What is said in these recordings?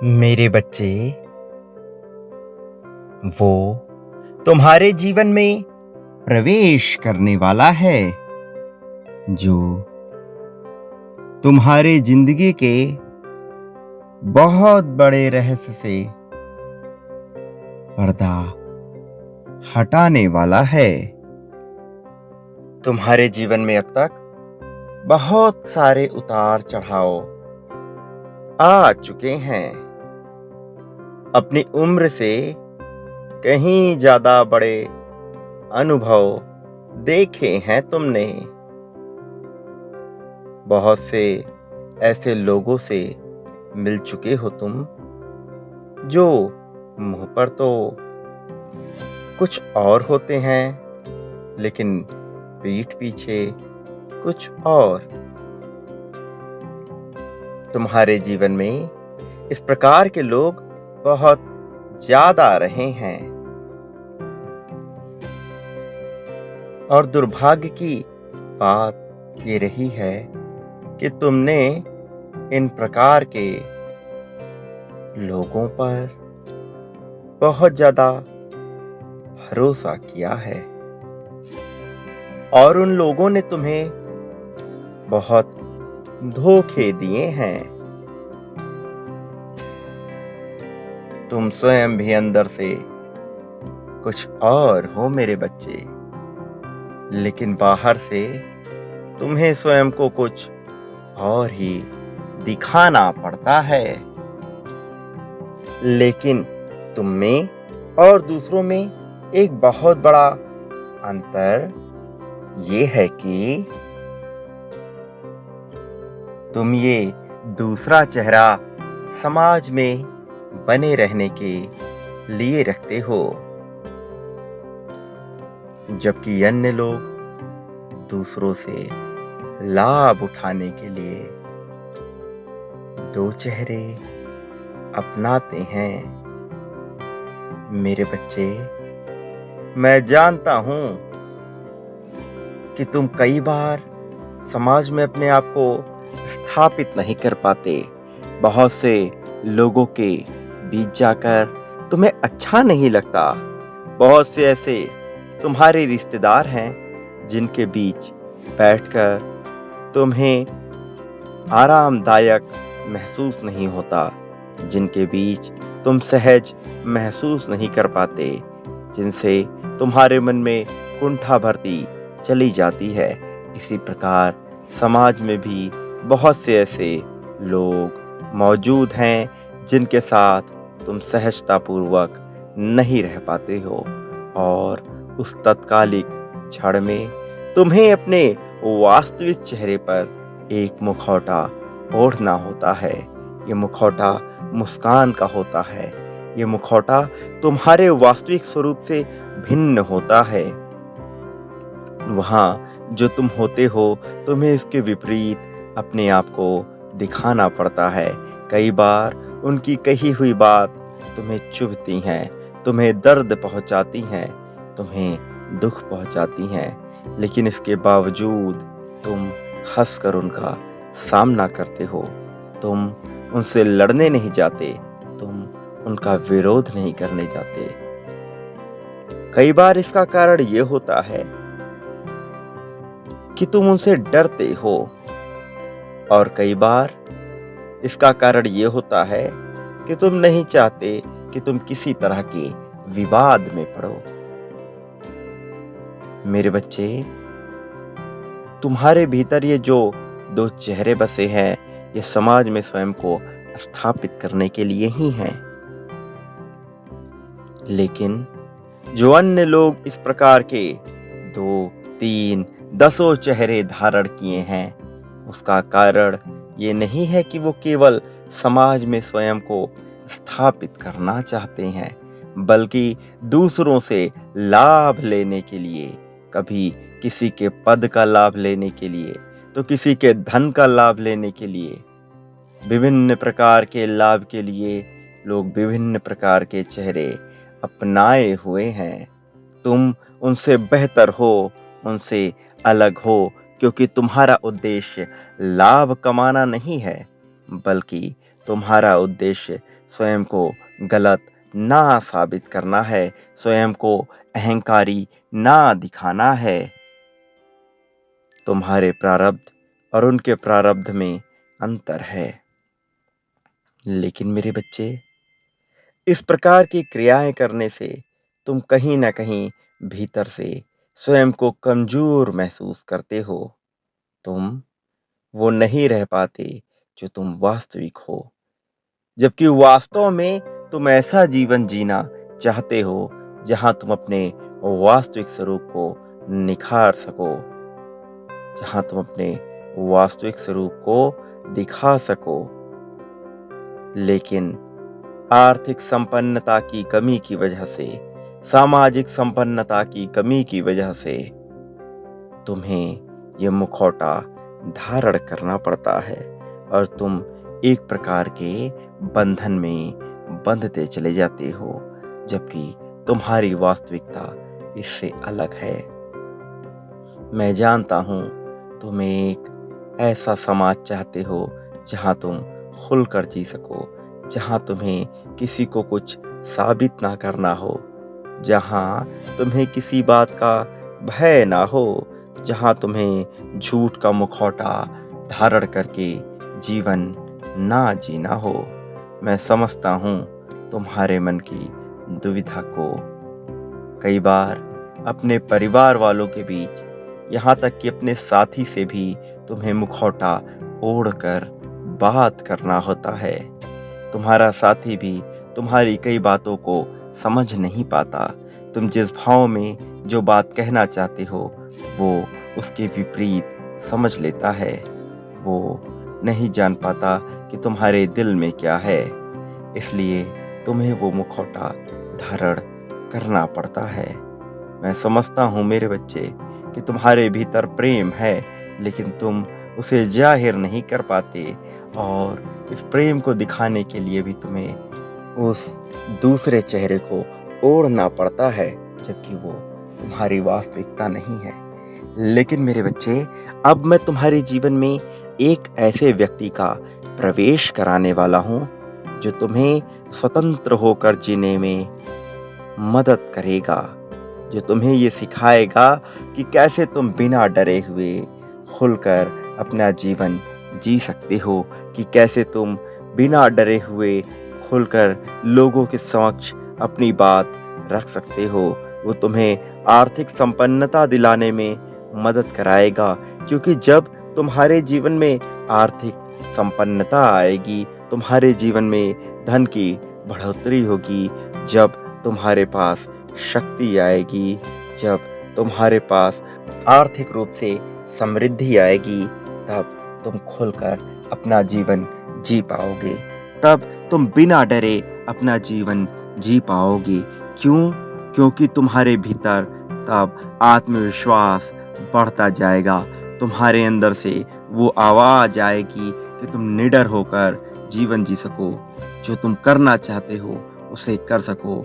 मेरे बच्चे, वो तुम्हारे जीवन में प्रवेश करने वाला है जो तुम्हारे जिंदगी के बहुत बड़े रहस्य से पर्दा हटाने वाला है। तुम्हारे जीवन में अब तक बहुत सारे उतार चढ़ाव आ चुके हैं। अपनी उम्र से कहीं ज्यादा बड़े अनुभव देखे हैं तुमने। बहुत से ऐसे लोगों से मिल चुके हो तुम जो मुंह पर तो कुछ और होते हैं लेकिन पीठ पीछे कुछ और। तुम्हारे जीवन में इस प्रकार के लोग बहुत ज्यादा रहे हैं और दुर्भाग्य की बात ये रही है कि तुमने इन प्रकार के लोगों पर बहुत ज्यादा भरोसा किया है और उन लोगों ने तुम्हें बहुत धोखे दिए हैं। तुम स्वयं भी अंदर से कुछ और हो मेरे बच्चे, लेकिन बाहर से तुम्हें स्वयं को कुछ और ही दिखाना पड़ता है। लेकिन तुम में और दूसरों में एक बहुत बड़ा अंतर ये है कि तुम ये दूसरा चेहरा समाज में बने रहने के लिए रखते हो, जबकि अन्य लोग दूसरों से लाभ उठाने के लिए दो चेहरे अपनाते हैं। मेरे बच्चे, मैं जानता हूं कि तुम कई बार समाज में अपने आप को स्थापित नहीं कर पाते। बहुत से लोगों के बीच जाकर तुम्हें अच्छा नहीं लगता। बहुत से ऐसे तुम्हारे रिश्तेदार हैं जिनके बीच बैठकर तुम्हें आरामदायक महसूस नहीं होता, जिनके बीच तुम सहज महसूस नहीं कर पाते, जिनसे तुम्हारे मन में कुंठा भरती चली जाती है। इसी प्रकार समाज में भी बहुत से ऐसे लोग मौजूद हैं जिनके साथ तुम सहजतापूर्वक नहीं रह पाते हो और उस तत्कालिक क्षण में तुम्हें अपने वास्तविक चेहरे पर एक मुखौटा ओढ़ना होता है। ये मुखौटा मुस्कान का होता है। ये मुखौटा तुम्हारे वास्तविक स्वरूप से भिन्न होता है। वहाँ जो तुम होते हो तुम्हें इसके विपरीत अपने आप को दिखाना पड़ता है। कई बार उनकी कही हुई बात तुम्हें चुभती हैं, तुम्हें दर्द पहुंचाती हैं, तुम्हें दुख पहुंचाती हैं, लेकिन इसके बावजूद तुम हंसकर उनका सामना करते हो। तुम उनसे लड़ने नहीं जाते, तुम उनका विरोध नहीं करने जाते। कई बार इसका कारण ये होता है कि तुम उनसे डरते हो और कई बार इसका कारण ये होता है कि तुम नहीं चाहते कि तुम किसी तरह के विवाद में पड़ो। मेरे बच्चे, तुम्हारे भीतर ये जो दो चेहरे बसे हैं, ये समाज में स्वयं को स्थापित करने के लिए ही हैं। लेकिन जो अन्य लोग इस प्रकार के 2, 3, दसों चेहरे धारण किए हैं, उसका कारण ये नहीं है कि वो केवल समाज में स्वयं को स्थापित करना चाहते हैं, बल्कि दूसरों से लाभ लेने के लिए, कभी किसी के पद का लाभ लेने के लिए तो किसी के धन का लाभ लेने के लिए, विभिन्न प्रकार के लाभ के लिए लोग विभिन्न प्रकार के चेहरे अपनाए हुए हैं। तुम उनसे बेहतर हो, उनसे अलग हो, क्योंकि तुम्हारा उद्देश्य लाभ कमाना नहीं है, बल्कि तुम्हारा उद्देश्य स्वयं को गलत ना साबित करना है, स्वयं को अहंकारी ना दिखाना है। तुम्हारे प्रारब्ध और उनके प्रारब्ध में अंतर है। लेकिन मेरे बच्चे, इस प्रकार की क्रियाएं करने से तुम कहीं ना कहीं भीतर से स्वयं को कमजोर महसूस करते हो। तुम वो नहीं रह पाते जो तुम वास्तविक हो, जबकि वास्तव में तुम ऐसा जीवन जीना चाहते हो जहां तुम अपने वास्तविक स्वरूप को निखार सको, जहां तुम अपने वास्तविक स्वरूप को दिखा सको। लेकिन आर्थिक संपन्नता की कमी की वजह से, सामाजिक संपन्नता की कमी की वजह से तुम्हें ये मुखौटा धारण करना पड़ता है और तुम एक प्रकार के बंधन में बंधते चले जाते हो, जबकि तुम्हारी वास्तविकता इससे अलग है। मैं जानता हूं तुम एक ऐसा समाज चाहते हो जहां तुम खुलकर जी सको, जहां तुम्हें किसी को कुछ साबित ना करना हो, जहां तुम्हें किसी बात का भय ना हो, जहां तुम्हें झूठ का मुखौटा धारण करके जीवन ना जीना हो। मैं समझता हूं तुम्हारे मन की दुविधा को। कई बार अपने परिवार वालों के बीच, यहाँ तक कि अपने साथी से भी तुम्हें मुखौटा ओढ़कर बात करना होता है। तुम्हारा साथी भी तुम्हारी कई बातों को समझ नहीं पाता। तुम जिस भाव में जो बात कहना चाहते हो वो उसके विपरीत समझ लेता है। वो नहीं जान पाता कि तुम्हारे दिल में क्या है, इसलिए तुम्हें वो मुखौटा धारण करना पड़ता है। मैं समझता हूँ मेरे बच्चे कि तुम्हारे भीतर प्रेम है, लेकिन तुम उसे जाहिर नहीं कर पाते और इस प्रेम को दिखाने के लिए भी तुम्हें उस दूसरे चेहरे को ओढ़ना पड़ता है, जबकि वो तुम्हारी वास्तविकता नहीं है। लेकिन मेरे बच्चे, अब मैं तुम्हारे जीवन में एक ऐसे व्यक्ति का प्रवेश कराने वाला हूँ जो तुम्हें स्वतंत्र होकर जीने में मदद करेगा, जो तुम्हें ये सिखाएगा कि कैसे तुम बिना डरे हुए खुलकर अपना जीवन जी सकते हो, कि कैसे तुम बिना डरे हुए खुलकर लोगों के समक्ष अपनी बात रख सकते हो। वो तुम्हें आर्थिक संपन्नता दिलाने में मदद कराएगा, क्योंकि जब तुम्हारे जीवन में आर्थिक संपन्नता आएगी, तुम्हारे जीवन में धन की बढ़ोतरी होगी, जब तुम्हारे पास शक्ति आएगी, जब तुम्हारे पास आर्थिक रूप से समृद्धि आएगी, तब तुम खुलकर अपना जीवन जी पाओगे। तब तुम बिना डरे अपना जीवन जी पाओगे। क्यों? क्योंकि तुम्हारे भीतर तब आत्मविश्वास बढ़ता जाएगा। तुम्हारे अंदर से वो आवाज आएगी कि तुम निडर होकर जीवन जी सको, जो तुम करना चाहते हो उसे कर सको।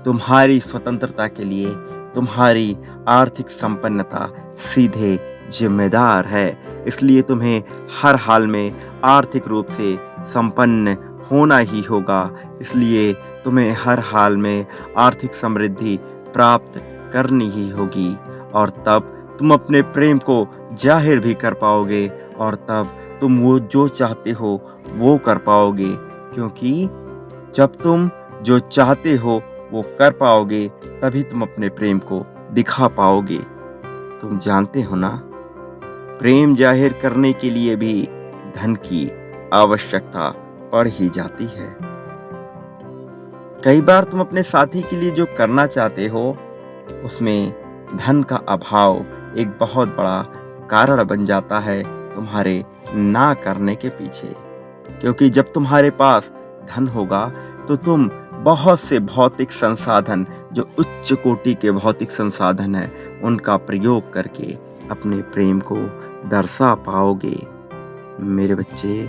तुम्हारी स्वतंत्रता के लिए तुम्हारी आर्थिक संपन्नता सीधे जिम्मेदार है, इसलिए तुम्हें हर हाल में आर्थिक रूप से संपन्न होना ही होगा। इसलिए तुम्हें हर हाल में आर्थिक समृद्धि प्राप्त करनी ही होगी, और तब तुम अपने प्रेम को जाहिर भी कर पाओगे, और तब तुम वो जो चाहते हो वो कर पाओगे, क्योंकि जब तुम जो चाहते हो वो कर पाओगे तभी तुम अपने प्रेम को दिखा पाओगे। तुम जानते हो ना, प्रेम जाहिर करने के लिए भी धन की आवश्यकता पड़ ही जाती है। कई बार तुम अपने साथी के लिए जो करना चाहते हो उसमें धन का अभाव एक बहुत बड़ा कारण बन जाता है तुम्हारे ना करने के पीछे, क्योंकि जब तुम्हारे पास धन होगा तो तुम बहुत से भौतिक संसाधन, जो उच्च कोटि के भौतिक संसाधन हैं, उनका प्रयोग करके अपने प्रेम को दर्शा पाओगे। मेरे बच्चे,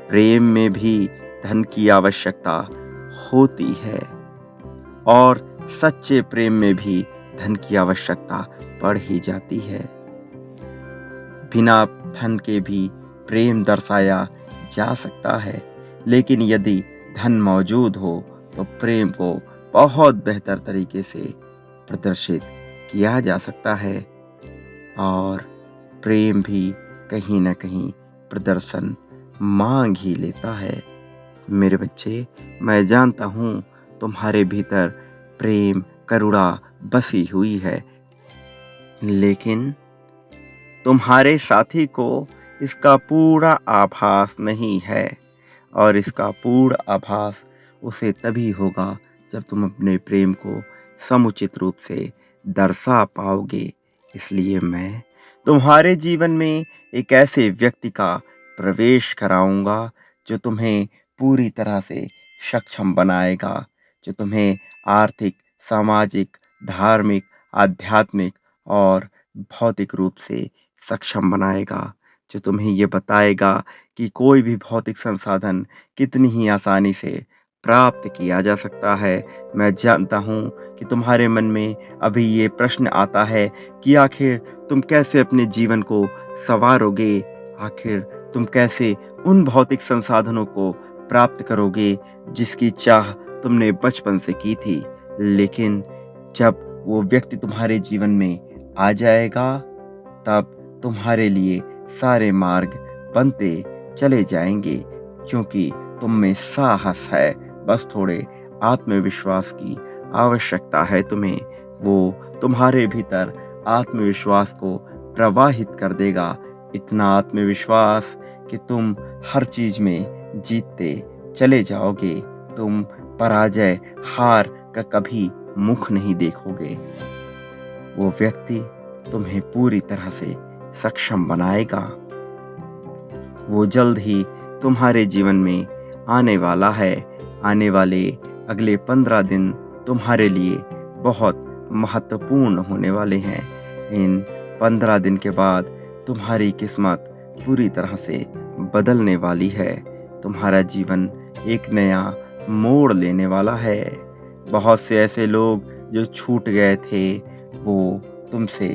प्रेम में भी धन की आवश्यकता होती है, और सच्चे प्रेम में भी धन की आवश्यकता पड़ ही जाती है। बिना धन के भी प्रेम दर्शाया जा सकता है, लेकिन यदि धन मौजूद हो तो प्रेम को बहुत बेहतर तरीके से प्रदर्शित किया जा सकता है और प्रेम भी कहीं न कहीं प्रदर्शन मांग ही लेता है। मेरे बच्चे, मैं जानता हूँ तुम्हारे भीतर प्रेम, करुणा बसी हुई है, लेकिन तुम्हारे साथी को इसका पूरा आभास नहीं है और इसका पूर्ण आभास उसे तभी होगा जब तुम अपने प्रेम को समुचित रूप से दर्शा पाओगे। इसलिए मैं तुम्हारे जीवन में एक ऐसे व्यक्ति का प्रवेश कराऊंगा जो तुम्हें पूरी तरह से सक्षम बनाएगा, जो तुम्हें आर्थिक, सामाजिक, धार्मिक, आध्यात्मिक और भौतिक रूप से सक्षम बनाएगा, जो तुम्हें ये बताएगा कि कोई भी भौतिक संसाधन कितनी ही आसानी से प्राप्त किया जा सकता है। मैं जानता हूँ कि तुम्हारे मन में अभी ये प्रश्न आता है कि आखिर तुम कैसे अपने जीवन को संवारोगे, आखिर तुम कैसे उन भौतिक संसाधनों को प्राप्त करोगे जिसकी चाह तुमने बचपन से की थी। लेकिन जब वो व्यक्ति तुम्हारे जीवन में आ जाएगा, तब तुम्हारे लिए सारे मार्ग बनते चले जाएंगे, क्योंकि तुम में साहस है। बस थोड़े आत्मविश्वास की आवश्यकता है तुम्हें। वो तुम्हारे भीतर आत्मविश्वास को प्रवाहित कर देगा, इतना आत्मविश्वास कि तुम हर चीज में जीतते चले जाओगे। तुम पराजय, हार का कभी मुख नहीं देखोगे। वो व्यक्ति तुम्हें पूरी तरह से सक्षम बनाएगा। वो जल्द ही तुम्हारे जीवन में आने वाला है। आने वाले अगले 15 दिन तुम्हारे लिए बहुत महत्वपूर्ण होने वाले हैं। इन 15 दिन के बाद तुम्हारी किस्मत पूरी तरह से बदलने वाली है। तुम्हारा जीवन एक नया मोड़ लेने वाला है। बहुत से ऐसे लोग जो छूट गए थे वो तुमसे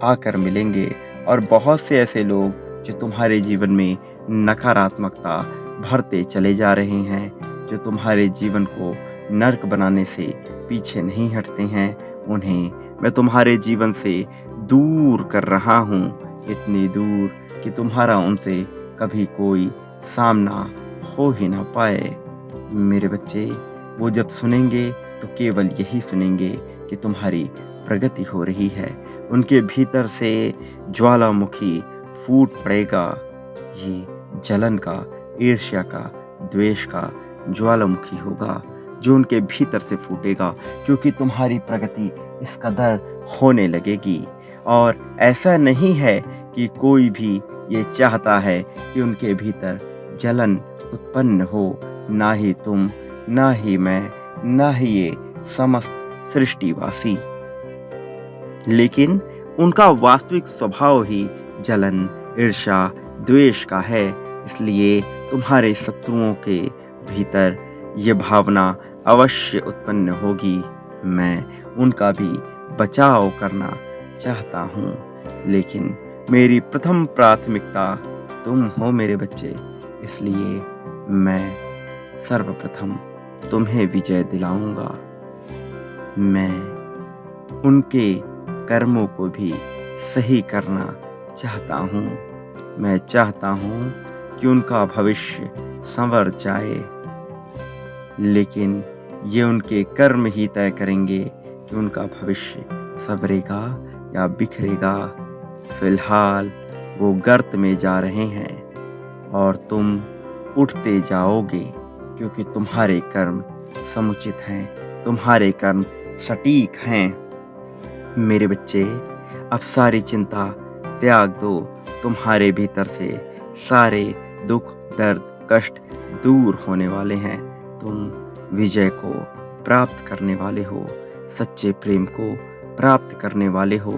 आकर मिलेंगे और बहुत से ऐसे लोग जो तुम्हारे जीवन में नकारात्मकता भरते चले जा रहे हैं, जो तुम्हारे जीवन को नर्क बनाने से पीछे नहीं हटते हैं, उन्हें मैं तुम्हारे जीवन से दूर कर रहा हूँ, इतनी दूर कि तुम्हारा उनसे कभी कोई सामना हो ही ना पाए। मेरे बच्चे, वो जब सुनेंगे तो केवल यही सुनेंगे कि तुम्हारी प्रगति हो रही है। उनके भीतर से ज्वालामुखी फूट पड़ेगा। ये जलन का, ईर्ष्या का, द्वेष का ज्वालामुखी होगा जो उनके भीतर से फूटेगा, क्योंकि तुम्हारी प्रगति इस कदर होने लगेगी। और ऐसा नहीं है कि कोई भी ये चाहता है कि उनके भीतर जलन उत्पन्न हो, ना ही तुम, ना ही मैं, ना ही ये समस्त सृष्टिवासी। लेकिन उनका वास्तविक स्वभाव ही जलन, ईर्ष्या, द्वेष का है। इसलिए तुम्हारे शत्रुओं के भीतर ये भावना अवश्य उत्पन्न होगी। मैं उनका भी बचाव करना चाहता हूँ, लेकिन मेरी प्रथम प्राथमिकता तुम हो मेरे बच्चे। इसलिए मैं सर्वप्रथम तुम्हें विजय दिलाऊंगा। मैं उनके कर्मों को भी सही करना चाहता हूँ। मैं चाहता हूँ कि उनका भविष्य संवर जाए, लेकिन ये उनके कर्म ही तय करेंगे कि उनका भविष्य संवरेगा या बिखरेगा। फिलहाल वो गर्त में जा रहे हैं और तुम उठते जाओगे, क्योंकि तुम्हारे कर्म समुचित हैं, तुम्हारे कर्म सटीक हैं। मेरे बच्चे, अब सारी चिंता त्याग दो। तुम्हारे भीतर से सारे दुख, दर्द, कष्ट दूर होने वाले हैं। तुम विजय को प्राप्त करने वाले हो, सच्चे प्रेम को प्राप्त करने वाले हो।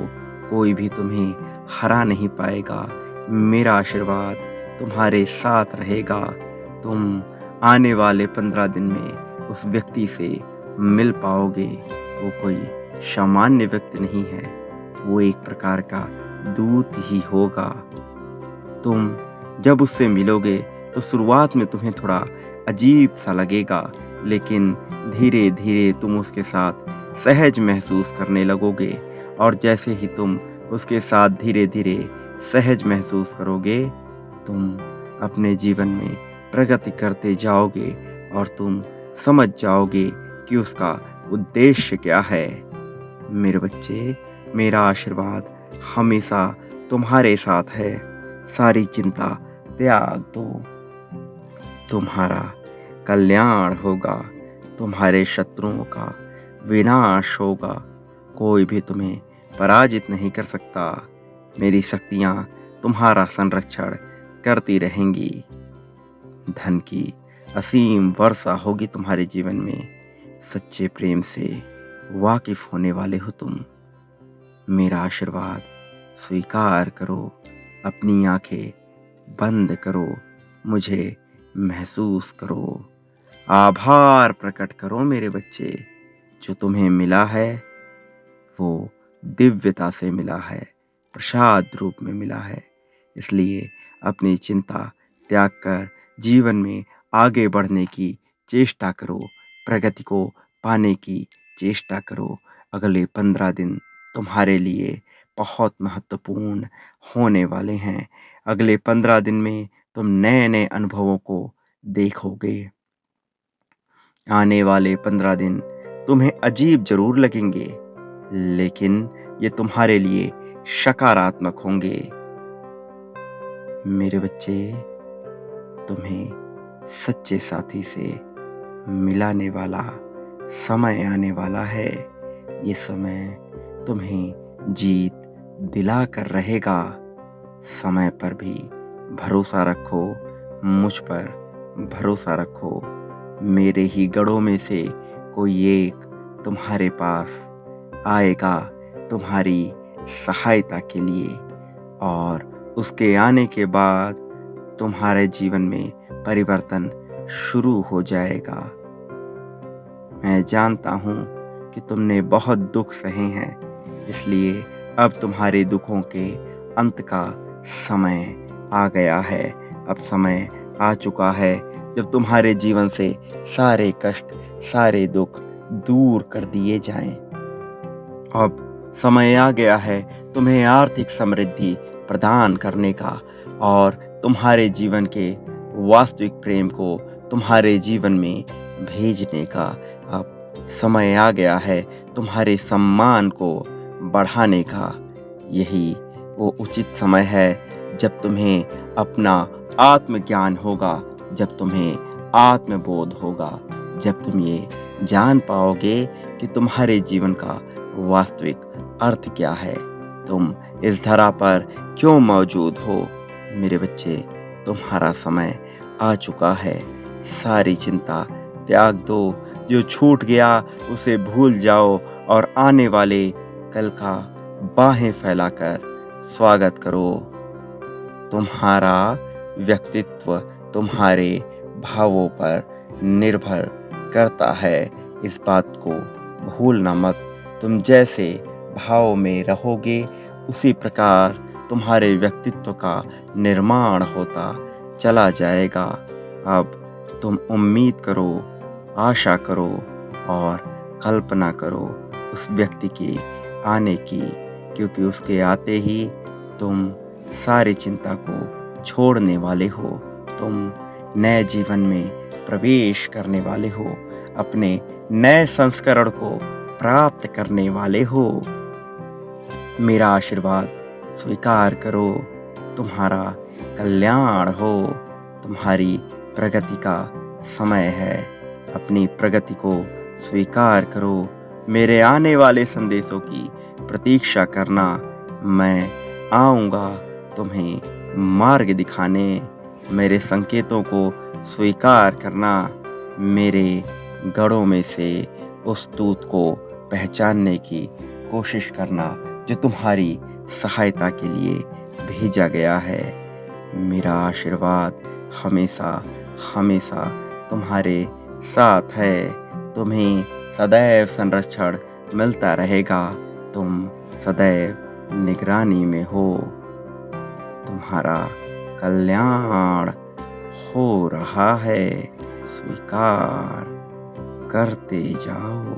कोई भी तुम्हें हरा नहीं पाएगा। मेरा आशीर्वाद तुम्हारे साथ रहेगा। तुम आने वाले 15 दिन में उस व्यक्ति से मिल पाओगे। वो कोई सामान्य व्यक्ति नहीं है, वो एक प्रकार का दूत ही होगा। तुम जब उससे मिलोगे तो शुरुआत में तुम्हें थोड़ा अजीब सा लगेगा, लेकिन धीरे धीरे तुम उसके साथ सहज महसूस करने लगोगे। और जैसे ही तुम उसके साथ धीरे धीरे सहज महसूस करोगे, तुम अपने जीवन में प्रगति करते जाओगे और तुम समझ जाओगे कि उसका उद्देश्य क्या है। मेरे बच्चे, मेरा आशीर्वाद हमेशा तुम्हारे साथ है। सारी चिंता त्याग दो। तुम्हारा कल्याण होगा, तुम्हारे शत्रुओं का विनाश होगा। कोई भी तुम्हें पराजित नहीं कर सकता। मेरी शक्तियाँ तुम्हारा संरक्षण करती रहेंगी। धन की असीम वर्षा होगी तुम्हारे जीवन में। सच्चे प्रेम से वाकिफ होने वाले हो तुम। मेरा आशीर्वाद स्वीकार करो। अपनी आंखें बंद करो, मुझे महसूस करो। आभार प्रकट करो मेरे बच्चे। जो तुम्हें मिला है वो दिव्यता से मिला है, प्रसाद रूप में मिला है। इसलिए अपनी चिंता त्याग कर जीवन में आगे बढ़ने की चेष्टा करो, प्रगति को पाने की चेष्टा करो। अगले 15 दिन तुम्हारे लिए बहुत महत्वपूर्ण होने वाले हैं। अगले 15 दिन में तुम नए नए अनुभवों को देखोगे। आने वाले 15 दिन तुम्हें अजीब जरूर लगेंगे, लेकिन ये तुम्हारे लिए सकारात्मक होंगे। मेरे बच्चे, तुम्हें सच्चे साथी से मिलाने वाला समय आने वाला है। ये समय तुम्हें जीत दिला कर रहेगा। समय पर भी भरोसा रखो, मुझ पर भरोसा रखो। मेरे ही गढ़ों में से कोई एक तुम्हारे पास आएगा तुम्हारी सहायता के लिए, और उसके आने के बाद तुम्हारे जीवन में परिवर्तन शुरू हो जाएगा। मैं जानता हूँ कि तुमने बहुत दुख सहे हैं, इसलिए अब तुम्हारे दुखों के अंत का समय आ गया है। अब समय आ चुका है जब तुम्हारे जीवन से सारे कष्ट, सारे दुख दूर कर दिए जाएं। अब समय आ गया है तुम्हें आर्थिक समृद्धि प्रदान करने का, और तुम्हारे जीवन के वास्तविक प्रेम को तुम्हारे जीवन में भेजने का। अब समय आ गया है तुम्हारे सम्मान को बढ़ाने का। यही वो उचित समय है जब तुम्हें अपना आत्मज्ञान होगा, जब तुम्हें आत्मबोध होगा, जब तुम ये जान पाओगे कि तुम्हारे जीवन का वास्तविक अर्थ क्या है, तुम इस धरा पर क्यों मौजूद हो। मेरे बच्चे, तुम्हारा समय आ चुका है। सारी चिंता त्याग दो। जो छूट गया उसे भूल जाओ और आने वाले कल का बाहें फैलाकर स्वागत करो। तुम्हारा व्यक्तित्व तुम्हारे भावों पर निर्भर करता है, इस बात को भूलना मत। तुम जैसे भाव में रहोगे, उसी प्रकार तुम्हारे व्यक्तित्व का निर्माण होता चला जाएगा। अब तुम उम्मीद करो, आशा करो और कल्पना करो उस व्यक्ति के आने की, क्योंकि उसके आते ही तुम सारी चिंता को छोड़ने वाले हो। तुम नए जीवन में प्रवेश करने वाले हो, अपने नए संस्करण को प्राप्त करने वाले हो। मेरा आशीर्वाद स्वीकार करो। तुम्हारा कल्याण हो। तुम्हारी प्रगति का समय है। अपनी प्रगति को स्वीकार करो। मेरे आने वाले संदेशों की प्रतीक्षा करना। मैं आऊँगा तुम्हें मार्ग दिखाने। मेरे संकेतों को स्वीकार करना। मेरे गढ़ों में से उस दूत को पहचानने की कोशिश करना जो तुम्हारी सहायता के लिए भेजा गया है। मेरा आशीर्वाद हमेशा हमेशा तुम्हारे साथ है। तुम्हें सदैव संरक्षण मिलता रहेगा। तुम सदैव निगरानी में हो। तुम्हारा कल्याण हो रहा है। स्वीकार करते जाओ।